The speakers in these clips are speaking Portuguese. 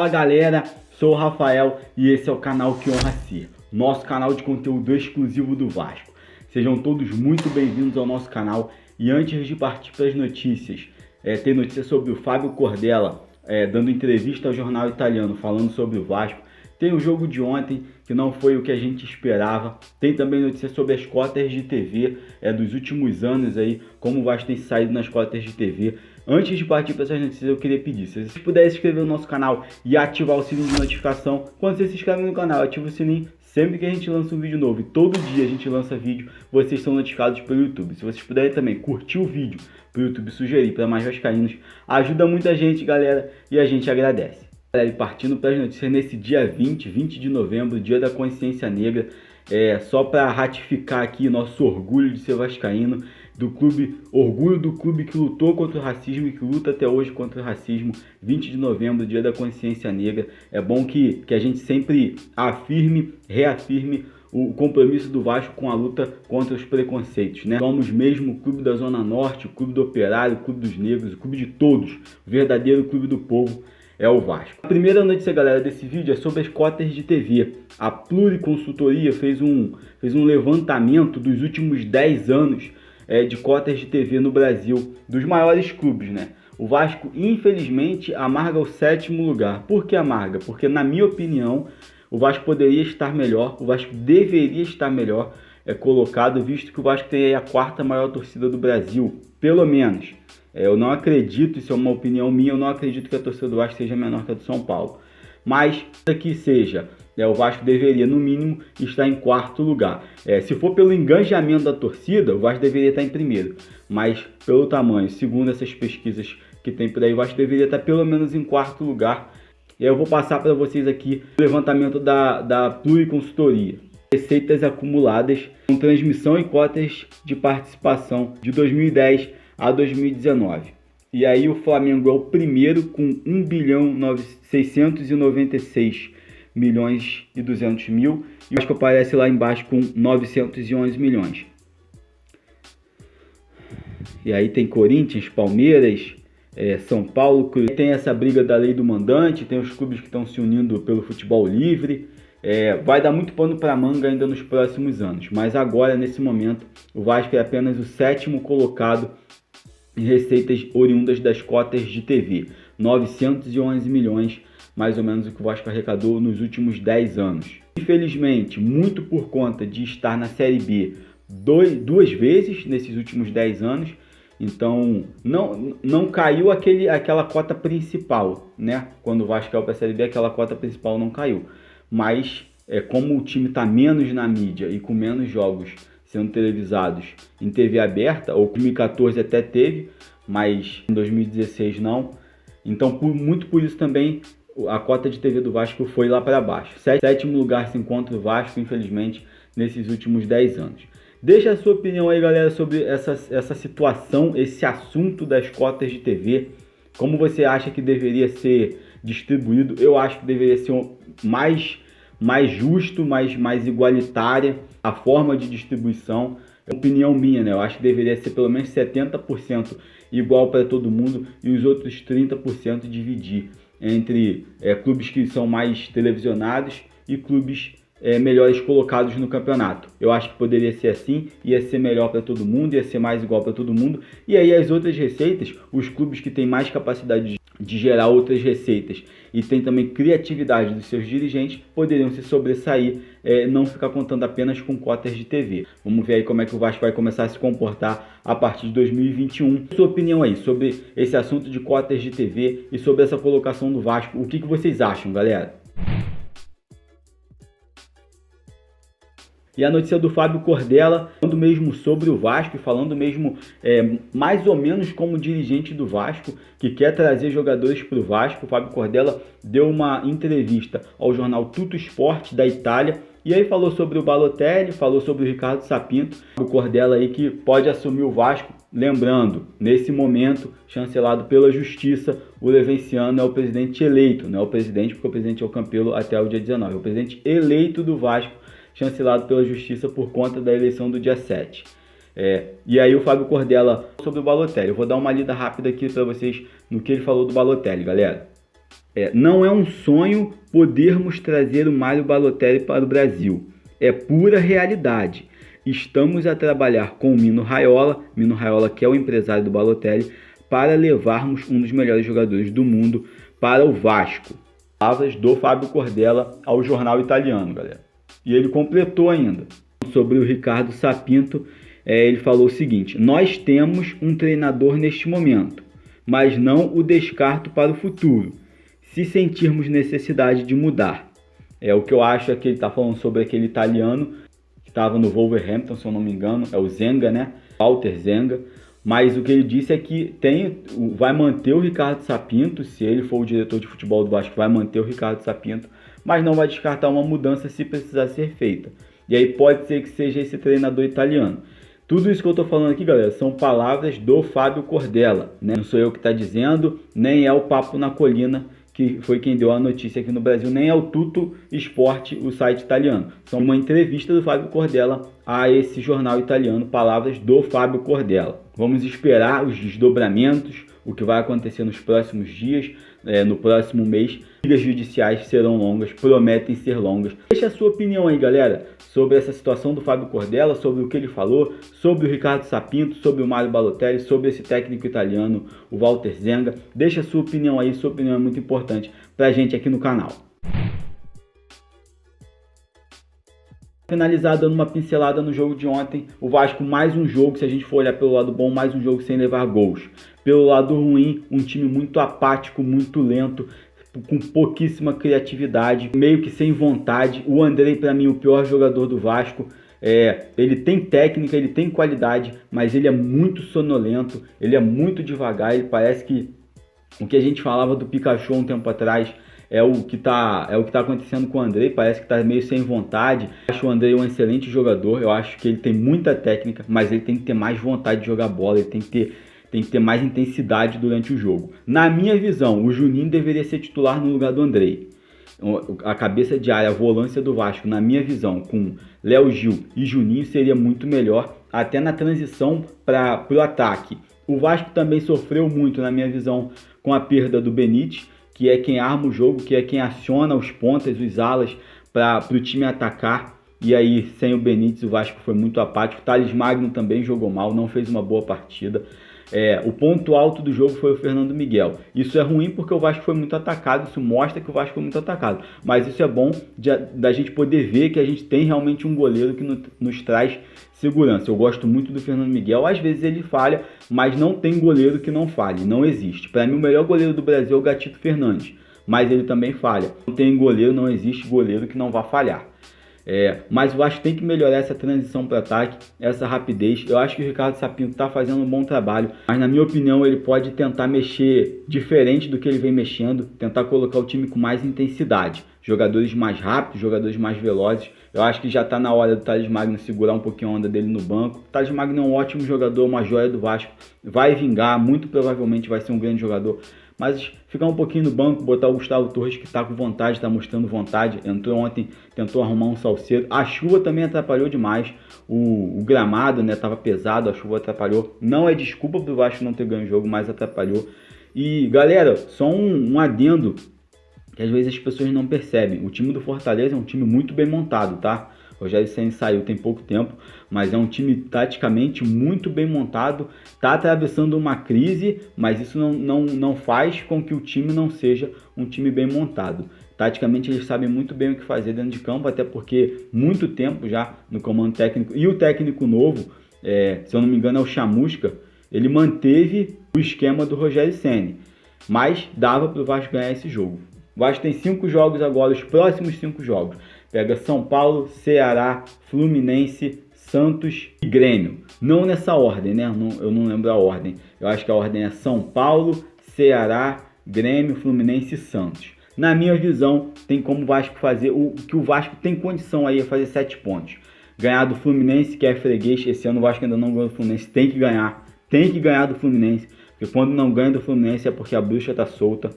Fala galera, sou o Rafael e esse é o canal Que Honra Ser, nosso canal de conteúdo exclusivo do Vasco. Sejam todos muito bem-vindos ao nosso canal e antes de partir para as notícias, tem notícia sobre o Fábio Cordella dando entrevista ao jornal italiano falando sobre o Vasco. Tem o jogo de ontem, que não foi o que a gente esperava. Tem também notícia sobre as cotas de TV dos últimos anos aí, como o Vasco tem saído nas cotas de TV. Antes de partir para essas notícias, eu queria pedir, se vocês puderem se inscrever no nosso canal e ativar o sininho de notificação. Quando você se inscreve no canal, ativa o sininho. Sempre que a gente lança um vídeo novo, e todo dia a gente lança vídeo, vocês são notificados pelo YouTube. Se vocês puderem também curtir o vídeo para o YouTube sugerir para mais vascaínos, ajuda muita gente, galera, e a gente agradece. E partindo para as notícias nesse dia 20 de novembro, dia da consciência negra, só para ratificar aqui nosso orgulho de ser vascaíno, do clube, orgulho do clube que lutou contra o racismo e que luta até hoje contra o racismo. 20 de novembro, dia da consciência negra. É bom que a gente sempre reafirme o compromisso do Vasco com a luta contra os preconceitos, né? Somos mesmo o clube da Zona Norte, o clube do Operário, o clube dos negros, o clube de todos, o verdadeiro clube do povo. É o Vasco. A primeira notícia, galera, desse vídeo é sobre as cotas de TV. A Pluriconsultoria fez um levantamento dos últimos 10 anos de cotas de TV no Brasil, dos maiores clubes, né? O Vasco, infelizmente, amarga o 7º lugar. Por que amarga? Porque, na minha opinião, o Vasco poderia estar melhor, o Vasco deveria estar melhor colocado, visto que o Vasco tem aí a 4ª maior torcida do Brasil, pelo menos. Eu não acredito, isso é uma opinião minha, eu não acredito que a torcida do Vasco seja menor que a do São Paulo. Mas, que seja, o Vasco deveria, no mínimo, estar em 4º lugar. Se for pelo engajamento da torcida, o Vasco deveria estar em primeiro. Mas, pelo tamanho, segundo essas pesquisas que tem por aí, o Vasco deveria estar pelo menos em 4º lugar. E eu vou passar para vocês aqui o levantamento da Pluriconsultoria. Receitas acumuladas com transmissão e cotas de participação de 2010 a 2019. E aí o Flamengo é o primeiro com 1.696 milhões e 200 mil. E o Vasco aparece lá embaixo com 911 milhões. E aí tem Corinthians, Palmeiras, São Paulo. Tem essa briga da lei do mandante, tem os clubes que estão se unindo pelo futebol livre. Vai dar muito pano para manga ainda nos próximos anos. Mas agora, nesse momento, o Vasco é apenas o 7º colocado em receitas oriundas das cotas de TV. 911 milhões, mais ou menos o que o Vasco arrecadou nos últimos 10 anos. Infelizmente, muito por conta de estar na Série B duas vezes nesses últimos 10 anos, então não caiu aquela cota principal, né? Quando o Vasco caiu para a Série B, aquela cota principal não caiu. Mas, como o time está menos na mídia e com menos jogos sendo televisados em TV aberta, ou 2014 até teve, mas em 2016 não. Então, muito por isso também, a cota de TV do Vasco foi lá para baixo. 7º lugar se encontra o Vasco, infelizmente, nesses últimos 10 anos. Deixa a sua opinião aí, galera, sobre essa situação, esse assunto das cotas de TV. Como você acha que deveria ser distribuído? Eu acho que deveria ser mais justo, mais igualitária a forma de distribuição. É opinião minha, né? Eu acho que deveria ser pelo menos 70% igual para todo mundo e os outros 30% dividir entre clubes que são mais televisionados e clubes melhores colocados no campeonato. Eu acho que poderia ser assim, ia ser melhor para todo mundo, ia ser mais igual para todo mundo. E aí as outras receitas, os clubes que têm mais capacidade de gerar outras receitas e tem também criatividade dos seus dirigentes, poderiam se sobressair, não ficar contando apenas com cotas de TV. Vamos ver aí como é que o Vasco vai começar a se comportar a partir de 2021. Sua opinião aí sobre esse assunto de cotas de TV e sobre essa colocação do Vasco, o que vocês acham, galera? E a notícia do Fábio Cordella, falando mesmo sobre o Vasco, falando mesmo mais ou menos como dirigente do Vasco, que quer trazer jogadores para o Vasco. O Fábio Cordella deu uma entrevista ao jornal Tutto Sport da Itália, e aí falou sobre o Balotelli, falou sobre o Ricardo Sapinto. O Cordella aí que pode assumir o Vasco, lembrando, nesse momento, chancelado pela Justiça, o Levenciano é o presidente eleito, não é o presidente, porque o presidente é o Campelo até o dia 19, é o presidente eleito do Vasco, chancelado pela Justiça por conta da eleição do dia 7. E aí o Fábio Cordella sobre o Balotelli. Eu vou dar uma lida rápida aqui para vocês no que ele falou do Balotelli, galera. Não é um sonho podermos trazer o Mário Balotelli para o Brasil. É pura realidade. Estamos a trabalhar com o Mino Raiola que é o empresário do Balotelli, para levarmos um dos melhores jogadores do mundo para o Vasco. Palavras do Fábio Cordella ao jornal italiano, galera. E ele completou ainda sobre o Ricardo Sapinto. Ele falou o seguinte: nós temos um treinador neste momento, mas não o descarto para o futuro, se sentirmos necessidade de mudar. O que eu acho é que ele está falando sobre aquele italiano que estava no Wolverhampton, se eu não me engano, é o Zenga, né? Walter Zenga. Mas o que ele disse é que vai manter o Ricardo Sapinto, se ele for o diretor de futebol do Vasco, vai manter o Ricardo Sapinto, mas não vai descartar uma mudança se precisar ser feita. E aí pode ser que seja esse treinador italiano. Tudo isso que eu estou falando aqui, galera, são palavras do Fábio Cordella, né? Não sou eu que está dizendo, nem é o Papo na Colina, que foi quem deu a notícia aqui no Brasil, nem é o Tutto Sport, o site italiano. São uma entrevista do Fábio Cordella a esse jornal italiano, palavras do Fábio Cordella. Vamos esperar os desdobramentos, o que vai acontecer nos próximos dias, no próximo mês. Brigas judiciais serão longas, prometem ser longas. Deixa a sua opinião aí, galera, sobre essa situação do Fábio Cordella, sobre o que ele falou, sobre o Ricardo Sapinto, sobre o Mário Balotelli, sobre esse técnico italiano, o Walter Zenga. Deixa a sua opinião aí, sua opinião é muito importante pra gente aqui no canal. Finalizar dando uma pincelada no jogo de ontem, o Vasco mais um jogo, se a gente for olhar pelo lado bom, mais um jogo sem levar gols. Pelo lado ruim, um time muito apático, muito lento, com pouquíssima criatividade, meio que sem vontade. O Andrei, para mim, o pior jogador do Vasco. Ele tem técnica, ele tem qualidade, mas ele é muito sonolento, ele é muito devagar. Ele parece que o que a gente falava do Pikachu um tempo atrás é o que tá acontecendo com o Andrei. Parece que tá meio sem vontade. Eu acho o Andrei um excelente jogador, eu acho que ele tem muita técnica, mas ele tem que ter mais vontade de jogar bola, ele tem que ter mais intensidade durante o jogo. Na minha visão, o Juninho deveria ser titular no lugar do Andrei. A cabeça de área, a volância do Vasco, na minha visão, com Léo Gil e Juninho, seria muito melhor, até na transição para o ataque. O Vasco também sofreu muito, na minha visão, com a perda do Benítez, que é quem arma o jogo, que é quem aciona os pontas, os alas, para o time atacar. E aí, sem o Benítez, o Vasco foi muito apático. O Thales Magno também jogou mal, não fez uma boa partida. O ponto alto do jogo foi o Fernando Miguel. Isso é ruim porque o Vasco foi muito atacado, isso mostra que o Vasco foi muito atacado. Mas isso é bom da gente poder ver que a gente tem realmente um goleiro que nos traz segurança. Eu gosto muito do Fernando Miguel, às vezes ele falha, mas não tem goleiro que não falhe, não existe. Para mim o melhor goleiro do Brasil é o Gatito Fernandes, mas ele também falha. Não tem goleiro, não existe goleiro que não vá falhar. Mas o Vasco tem que melhorar essa transição para ataque, essa rapidez. Eu acho que o Ricardo Sapinto está fazendo um bom trabalho, mas na minha opinião ele pode tentar mexer diferente do que ele vem mexendo, tentar colocar o time com mais intensidade, jogadores mais rápidos, jogadores mais velozes. Eu acho que já está na hora do Thales Magno segurar um pouquinho a onda dele no banco. O Thales Magno é um ótimo jogador, uma joia do Vasco, vai vingar, muito provavelmente vai ser um grande jogador. Mas ficar um pouquinho no banco, botar o Gustavo Torres, que está com vontade, está mostrando vontade. Entrou ontem, tentou arrumar um salcedo. A chuva também atrapalhou demais. O gramado, né, estava pesado, a chuva atrapalhou. Não é desculpa para o Vasco não ter ganho o jogo, mas atrapalhou. E galera, só um adendo que às vezes as pessoas não percebem. O time do Fortaleza é um time muito bem montado, tá? O Rogério Ceni saiu tem pouco tempo, mas é um time taticamente muito bem montado, está atravessando uma crise, mas isso não faz com que o time não seja um time bem montado. Taticamente eles sabem muito bem o que fazer dentro de campo, até porque muito tempo já no comando técnico, e o técnico novo, se eu não me engano é o Chamusca, ele manteve o esquema do Rogério Ceni, mas dava para o Vasco ganhar esse jogo. O Vasco tem 5 jogos agora, os próximos 5 jogos. Pega São Paulo, Ceará, Fluminense, Santos e Grêmio. Não nessa ordem, né? Eu não lembro a ordem. Eu acho que a ordem é São Paulo, Ceará, Grêmio, Fluminense e Santos. Na minha visão, tem como o Vasco fazer o que o Vasco tem condição aí, é fazer 7 pontos. Ganhar do Fluminense, que é freguês. Esse ano o Vasco ainda não ganhou do Fluminense. Tem que ganhar do Fluminense. Porque quando não ganha do Fluminense é porque a bruxa tá solta.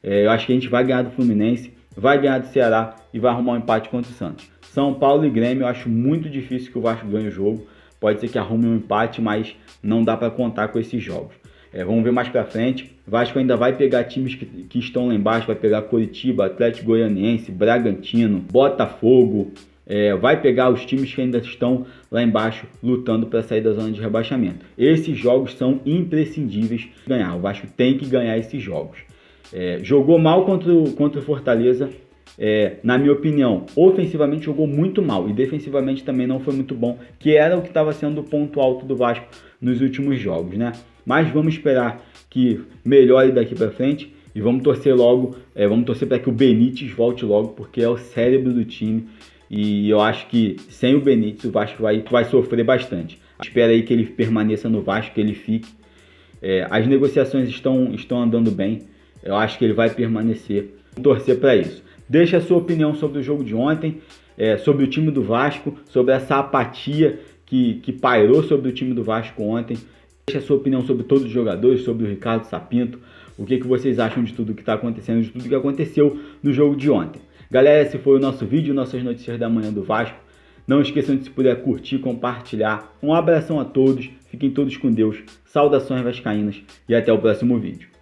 Eu acho que a gente vai ganhar do Fluminense, vai ganhar do Ceará e vai arrumar um empate contra o Santos. São Paulo e Grêmio, eu acho muito difícil que o Vasco ganhe o jogo. Pode ser que arrume um empate, mas não dá para contar com esses jogos. Vamos ver mais pra frente. Vasco ainda vai pegar times que estão lá embaixo, vai pegar Coritiba, Atlético Goianiense, Bragantino, Botafogo, vai pegar os times que ainda estão lá embaixo lutando para sair da zona de rebaixamento. Esses jogos são imprescindíveis de ganhar. O Vasco tem que ganhar esses jogos. Jogou mal contra o Fortaleza, na minha opinião. Ofensivamente jogou muito mal e defensivamente também não foi muito bom, que era o que estava sendo o ponto alto do Vasco nos últimos jogos, né? Mas vamos esperar que melhore daqui para frente e vamos torcer logo, vamos torcer para que o Benítez volte logo, porque é o cérebro do time. E eu acho que sem o Benítez o Vasco vai sofrer bastante. Espero aí que ele permaneça no Vasco, que ele fique. As negociações estão andando bem. Eu acho que ele vai permanecer. Vou torcer para isso. Deixa a sua opinião sobre o jogo de ontem, sobre o time do Vasco, sobre essa apatia que pairou sobre o time do Vasco ontem. Deixa a sua opinião sobre todos os jogadores, sobre o Ricardo Sapinto. O que vocês acham de tudo que está acontecendo, de tudo que aconteceu no jogo de ontem. Galera, esse foi o nosso vídeo, nossas notícias da manhã do Vasco. Não esqueçam de, se puder, curtir, compartilhar. Um abração a todos, fiquem todos com Deus, saudações vascaínas e até o próximo vídeo.